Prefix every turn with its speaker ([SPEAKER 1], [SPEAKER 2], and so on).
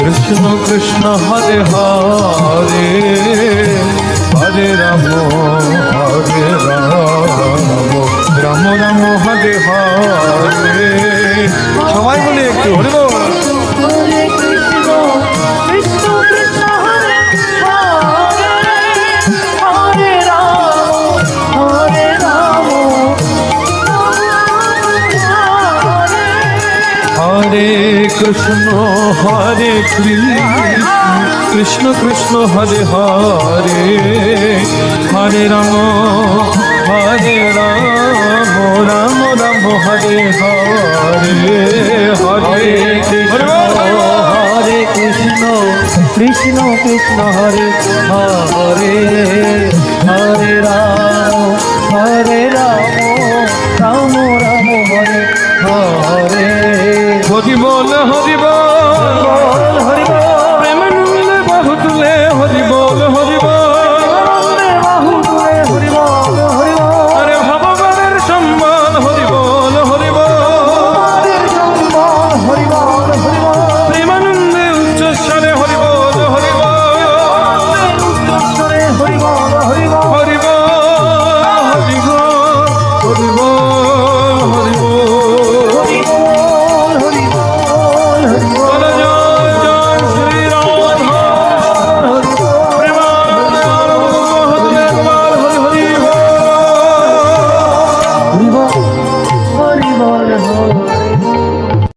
[SPEAKER 1] কৃষ্ণ কৃষ্ণ হরে হরে হরে রাম রাম রাম হরে হরে। সবাই বলি একটু হরে বল।
[SPEAKER 2] হরে কৃষ্ণ কৃষ্ণ কৃষ্ণ হরে হরে হরে রাম
[SPEAKER 1] হরে কৃষ্ণ হরে কৃষ্ণ কৃষ্ণ হরে হরে হরে রাম রাম রাম হরে হরে। হরে কৃষ্ণ
[SPEAKER 2] হরে কৃষ্ণ কৃষ্ণ কৃষ্ণ হরে হরে হরে রাম রাম রাম হরে হরে।
[SPEAKER 1] হরি বল হরি বল।